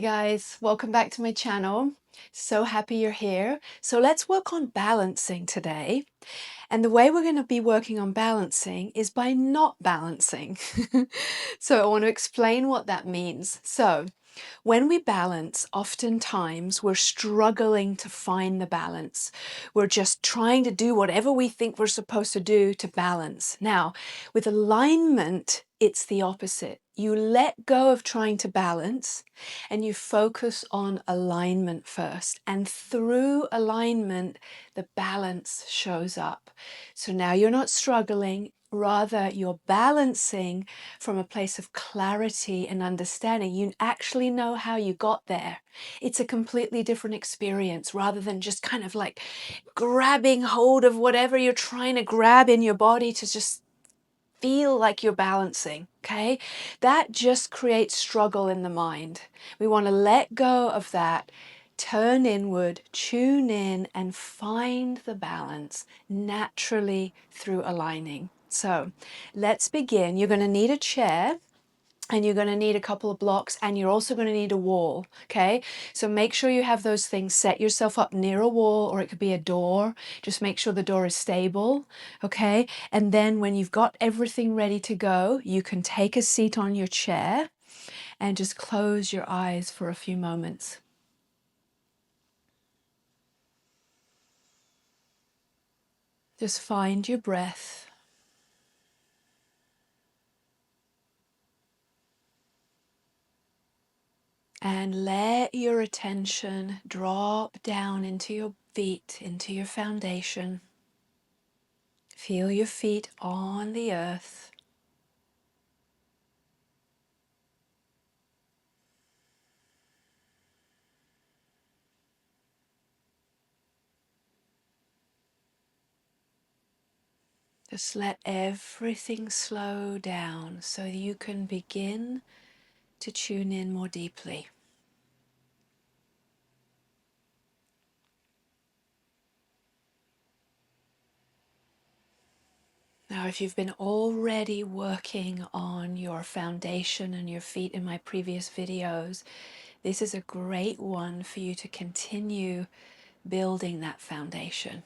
guys, welcome back to my channel. So happy you're here. So let's work on balancing today. And the way we're going to be working on balancing is by not balancing. So I want to explain what that means. So when we balance, oftentimes we're struggling to find the balance. We're just trying to do whatever we think we're supposed to do to balance. Now, with alignment, it's the opposite. You let go of trying to balance and you focus on alignment first. And through alignment, the balance shows up. So now you're not struggling. Rather, you're balancing from a place of clarity and understanding. You actually know how you got there. It's a completely different experience rather than just kind of like grabbing hold of whatever you're trying to grab in your body to just feel like you're balancing, okay? That just creates struggle in the mind. We want to let go of that, turn inward, tune in, and find the balance naturally through aligning. So let's begin. You're going to need a chair and you're going to need a couple of blocks, and you're also going to need a wall, okay? So make sure you have those things. Set yourself up near a wall, or it could be a door. Just make sure the door is stable, okay? And then when you've got everything ready to go, you can take a seat on your chair and just close your eyes for a few moments. Just find your breath. And let your attention drop down into your feet, into your foundation. Feel your feet on the earth. Just let everything slow down so you can begin to tune in more deeply. Now, if you've been already working on your foundation and your feet in my previous videos, this is a great one for you to continue building that foundation.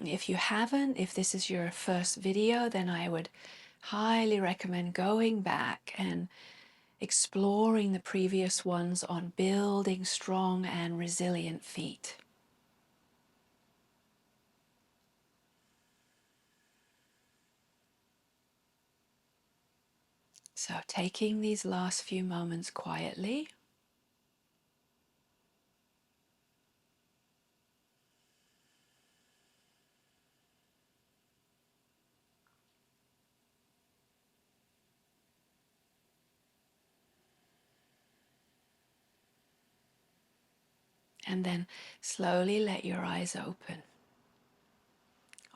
If you haven't, if this is your first video, then I would highly recommend going back and exploring the previous ones on building strong and resilient feet. So taking these last few moments quietly. And then slowly let your eyes open.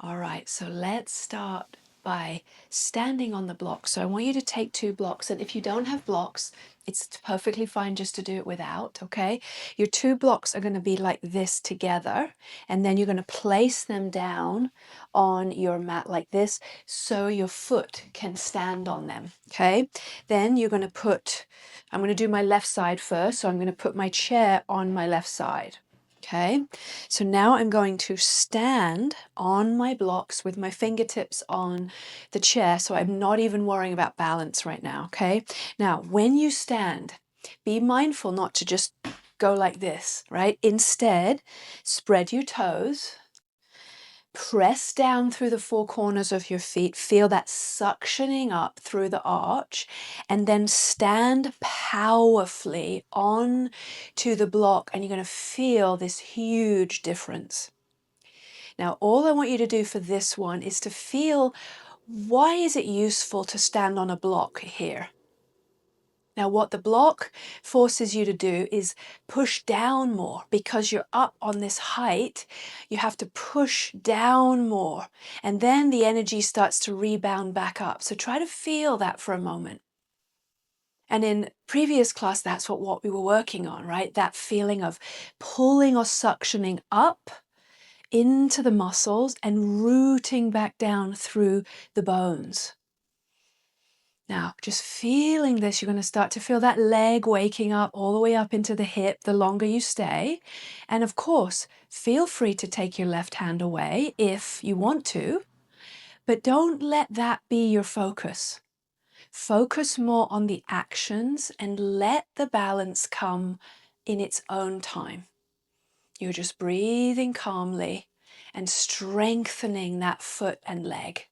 All right, so let's start by standing on the block. So I want you to take 2 blocks, and if you don't have blocks, it's perfectly fine just to do it without, okay? Your 2 blocks are going to be like this together, and then you're going to place them down on your mat like this so your foot can stand on them, okay? Then you're going to put, I'm going to do my left side first, so I'm going to put my chair on my left side. Okay, so now I'm going to stand on my blocks with my fingertips on the chair, so I'm not even worrying about balance right now, okay? Now, when you stand, be mindful not to just go like this, right? Instead, spread your toes, press down through the 4 corners of your feet, feel that suctioning up through the arch, and then stand powerfully on to the block, and you're going to feel this huge difference. Now, all I want you to do for this one is to feel, why is it useful to stand on a block here? Now, what the block forces you to do is push down more. Because you're up on this height, you have to push down more. And then the energy starts to rebound back up. So try to feel that for a moment. And in previous class, that's what we were working on, right? That feeling of pulling or suctioning up into the muscles and rooting back down through the bones. Now, just feeling this, you're going to start to feel that leg waking up all the way up into the hip the longer you stay. And of course, feel free to take your left hand away if you want to, but don't let that be your focus. Focus more on the actions and let the balance come in its own time. You're just breathing calmly and strengthening that foot and leg.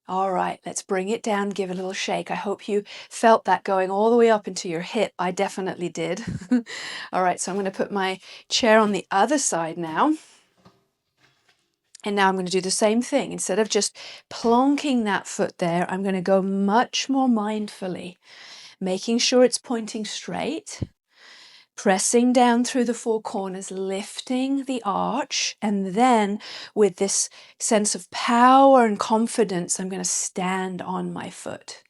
All right, let's bring it down, give it a little shake. I hope you felt that going all the way up into your hip. I definitely did. All right, so I'm going to put my chair on the other side now. And now I'm going to do the same thing. Instead of just plonking that foot there, I'm going to go much more mindfully, making sure it's pointing straight, pressing down through the four corners, lifting the arch, and then with this sense of power and confidence, I'm going to stand on my foot,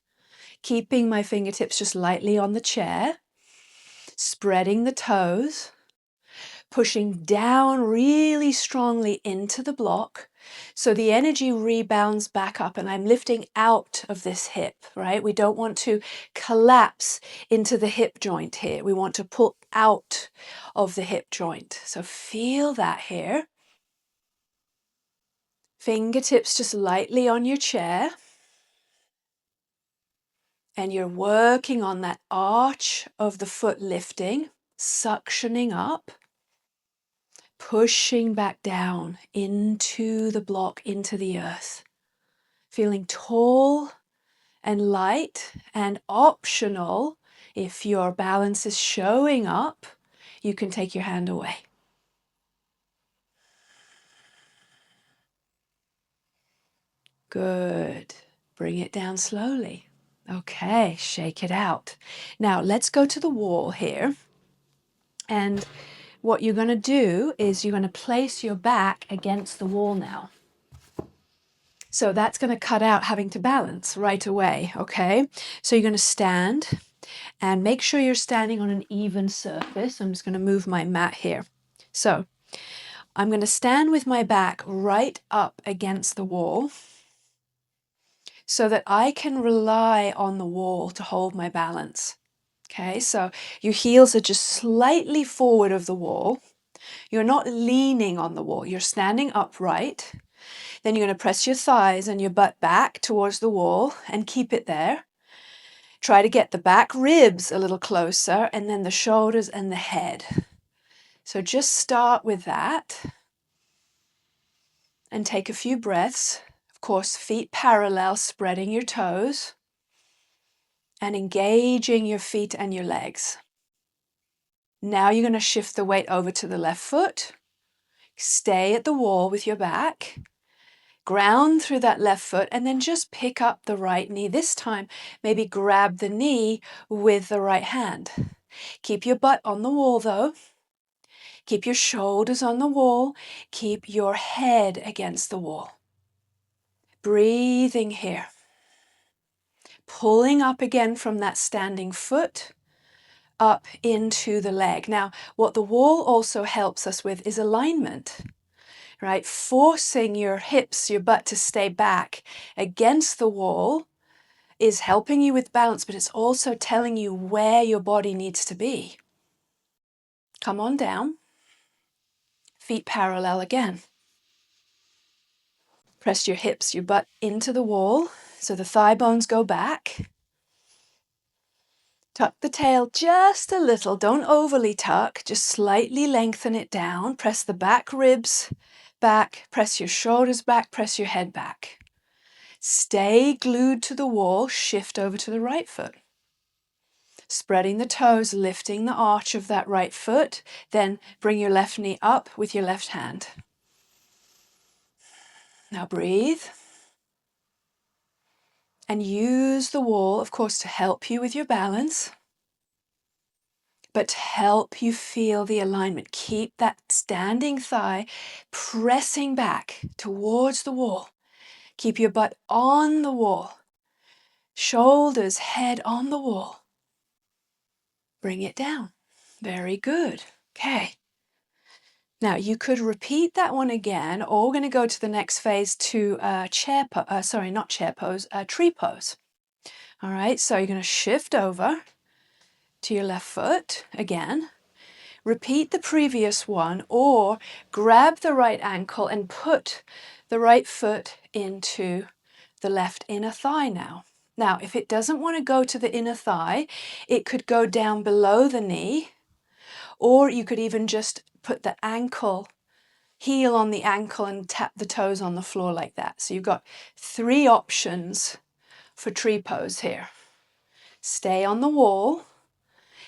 keeping my fingertips just lightly on the chair, spreading the toes, pushing down really strongly into the block so the energy rebounds back up and I'm lifting out of this hip, right? We don't want to collapse into the hip joint here. We want to pull out of the hip joint. So feel that here. Fingertips just lightly on your chair. And you're working on that arch of the foot lifting, suctioning up, pushing back down into the block, into the earth. Feeling tall and light and optional. If your balance is showing up, you can take your hand away. Good. Bring it down slowly. Okay, shake it out. Now let's go to the wall here. And what you're going to do is you're going to place your back against the wall now. So that's going to cut out having to balance right away, okay? So you're going to stand and make sure you're standing on an even surface. I'm just going to move my mat here. So I'm going to stand with my back right up against the wall so that I can rely on the wall to hold my balance. Okay, so your heels are just slightly forward of the wall. You're not leaning on the wall. You're standing upright. Then you're going to press your thighs and your butt back towards the wall and keep it there. Try to get the back ribs a little closer and then the shoulders and the head. So just start with that and take a few breaths. Of course, feet parallel, spreading your toes and engaging your feet and your legs. Now you're going to shift the weight over to the left foot. Stay at the wall with your back. Ground through that left foot and then just pick up the right knee. This time, maybe grab the knee with the right hand. Keep your butt on the wall though. Keep your shoulders on the wall. Keep your head against the wall. Breathing here. Pulling up again from that standing foot up into the leg. Now, what the wall also helps us with is alignment. Right? Forcing your hips, your butt to stay back against the wall is helping you with balance, but it's also telling you where your body needs to be. Come on down. Feet parallel again. Press your hips, your butt into the wall so the thigh bones go back. Tuck the tail just a little. Don't overly tuck. Just slightly lengthen it down. Press the back ribs back. Press your shoulders back. Press your head back. Stay glued to the wall. Shift over to the right foot. Spreading the toes, lifting the arch of that right foot. Then bring your left knee up with your left hand. Now breathe. And use the wall, of course, to help you with your balance, but to help you feel the alignment. Keep that standing thigh pressing back towards the wall. Keep your butt on the wall. Shoulders, head on the wall. Bring it down. Very good. Okay. Now you could repeat that one again, or we're going to go to the next phase to tree pose. All right, so you're going to shift over to your left foot again. Repeat the previous one, or grab the right ankle and put the right foot into the left inner thigh now. Now, if it doesn't want to go to the inner thigh, it could go down below the knee, or you could even just put the ankle, heel on the ankle and tap the toes on the floor like that. So you've got 3 options for tree pose here. Stay on the wall.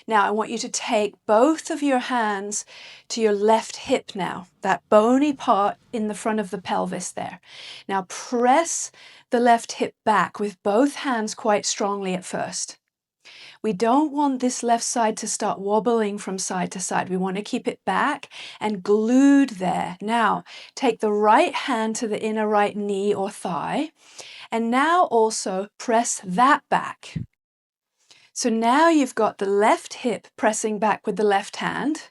Now I want you to take both of your hands to your left hip now, that bony part in the front of the pelvis there. Now press the left hip back with both hands quite strongly at first. We don't want this left side to start wobbling from side to side. We want to keep it back and glued there. Now take the right hand to the inner right knee or thigh, and now also press that back. So now you've got the left hip pressing back with the left hand.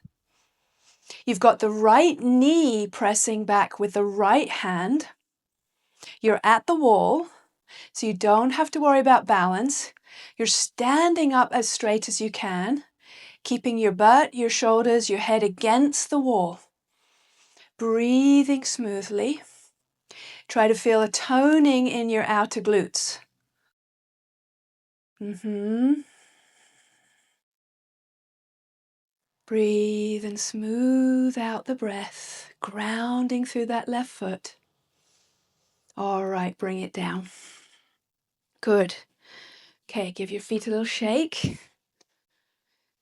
You've got the right knee pressing back with the right hand. You're at the wall, so you don't have to worry about balance. You're standing up as straight as you can, keeping your butt, your shoulders, your head against the wall. Breathing smoothly. Try to feel a toning in your outer glutes. Breathe and smooth out the breath, grounding through that left foot. All right, bring it down. Good. Okay, give your feet a little shake.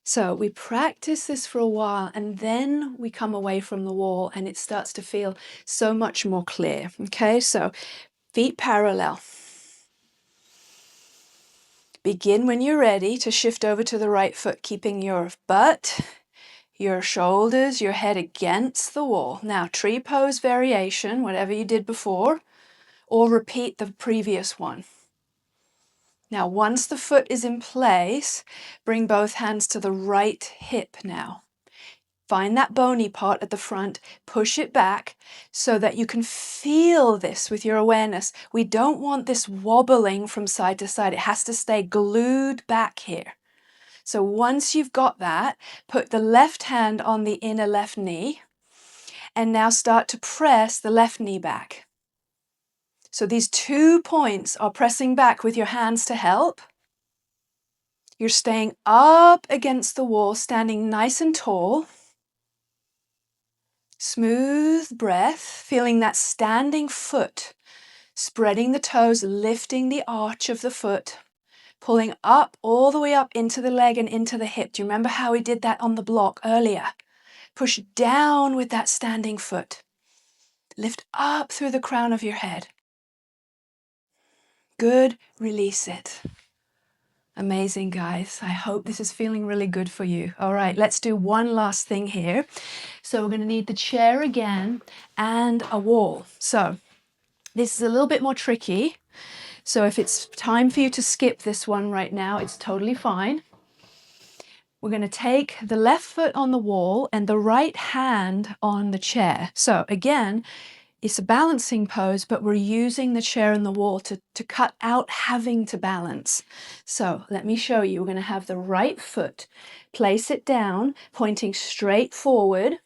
So we practice this for a while and then we come away from the wall and it starts to feel so much more clear. Okay, so feet parallel. Begin when you're ready to shift over to the right foot, keeping your butt, your shoulders, your head against the wall. Now, tree pose variation, whatever you did before, or repeat the previous one. Now, once the foot is in place, bring both hands to the right hip now. Find that bony part at the front, push it back so that you can feel this with your awareness. We don't want this wobbling from side to side. It has to stay glued back here. So once you've got that, put the left hand on the inner left knee and now start to press the left knee back. So these 2 points are pressing back with your hands to help. You're staying up against the wall, standing nice and tall. Smooth breath, feeling that standing foot, spreading the toes, lifting the arch of the foot. Pulling up, all the way up into the leg and into the hip. Do you remember how we did that on the block earlier? Push down with that standing foot. Lift up through the crown of your head. Good, release it. Amazing, guys. I hope this is feeling really good for you. All right, let's do one last thing here. So we're going to need the chair again and a wall. So this is a little bit more tricky. So if it's time for you to skip this one right now, it's totally fine. We're going to take the left foot on the wall and the right hand on the chair. So again, it's a balancing pose, but we're using the chair and the wall to cut out having to balance. So let me show you. We're going to have the right foot, place it down, pointing straight forward,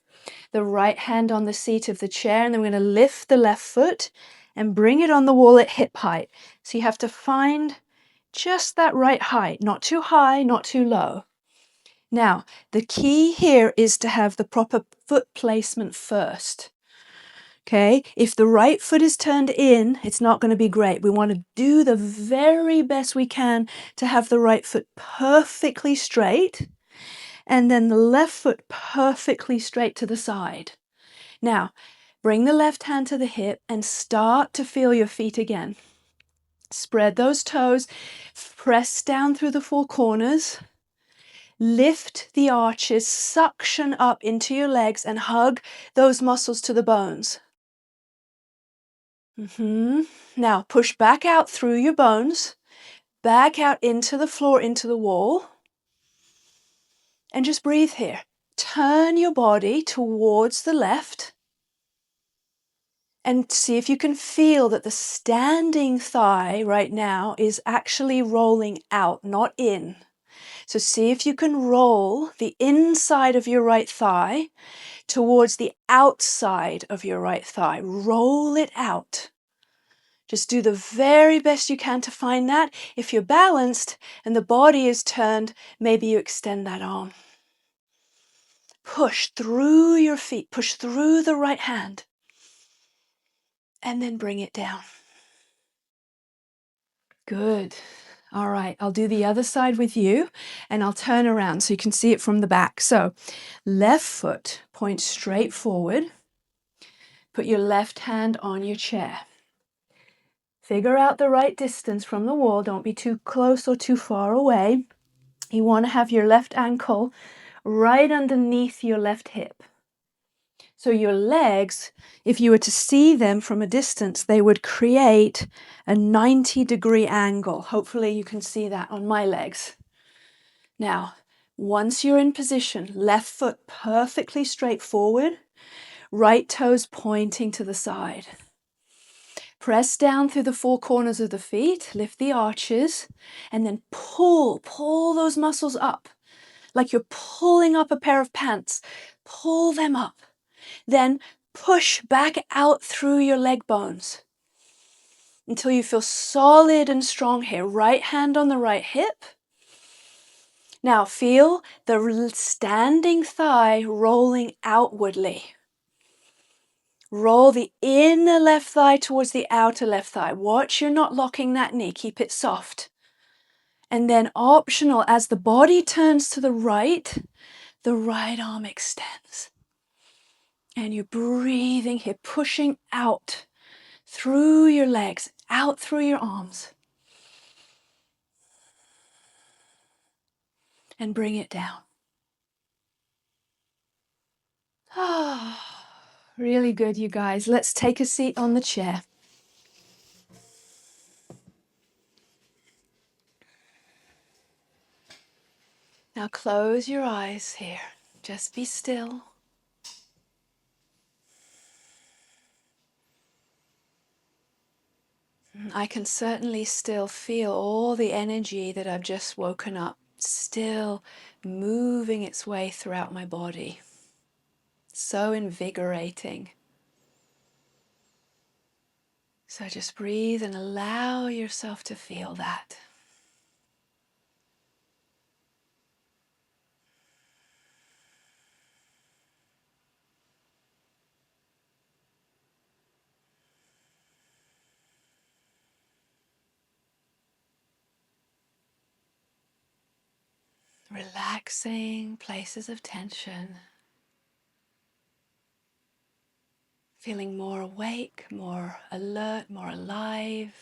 the right hand on the seat of the chair, and then we're going to lift the left foot and bring it on the wall at hip height. So you have to find just that right height, not too high, not too low. Now, the key here is to have the proper foot placement first. Okay, if the right foot is turned in, it's not going to be great. We want to do the very best we can to have the right foot perfectly straight and then the left foot perfectly straight to the side. Now, bring the left hand to the hip and start to feel your feet again. Spread those toes, press down through the 4 corners, lift the arches, suction up into your legs and hug those muscles to the bones. Now push back out through your bones, back out into the floor, into the wall, and just breathe here. Turn your body towards the left And see if you can feel that the standing thigh right now is actually rolling out, not in. So see if you can roll the inside of your right thigh towards the outside of your right thigh. Roll it out. Just do the very best you can to find that. If you're balanced and the body is turned, maybe you extend that arm. Push through your feet, push through the right hand, and then bring it down. Good. All right, I'll do the other side with you, and I'll turn around so you can see it from the back. So left foot points straight forward. Put your left hand on your chair. Figure out the right distance from the wall. Don't be too close or too far away. You want to have your left ankle right underneath your left hip. So your legs, if you were to see them from a distance, they would create a 90-degree angle. Hopefully you can see that on my legs. Now, once you're in position, left foot perfectly straight forward, right toes pointing to the side. Press down through the four corners of the feet, lift the arches, and then pull those muscles up, like you're pulling up a pair of pants. Pull them up. Then push back out through your leg bones until you feel solid and strong here. Right hand on the right hip. Now feel the standing thigh rolling outwardly. Roll the inner left thigh towards the outer left thigh. Watch you're not locking that knee. Keep it soft. And then optional, as the body turns to the right arm extends. And you're breathing here, pushing out through your legs, out through your arms. And bring it down. Ah, really good, you guys. Let's take a seat on the chair. Now close your eyes here. Just be still. I can certainly still feel all the energy that I've just woken up, still moving its way throughout my body. So invigorating. So just breathe and allow yourself to feel that. Relaxing places of tension. Feeling more awake, more alert, more alive.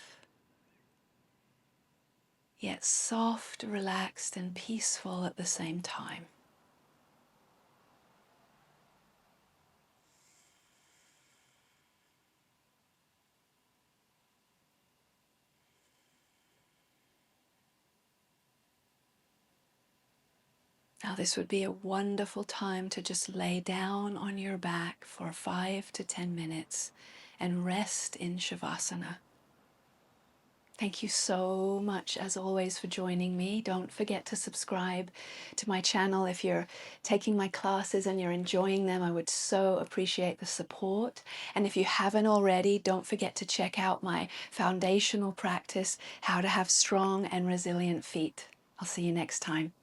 Yet soft, relaxed, and peaceful at the same time. Now this would be a wonderful time to just lay down on your back for 5 to 10 minutes and rest in Shavasana. Thank you so much, as always, for joining me. Don't forget to subscribe to my channel if you're taking my classes and you're enjoying them. I would so appreciate the support. And if you haven't already, don't forget to check out my foundational practice, How to Have Strong and Resilient Feet. I'll see you next time.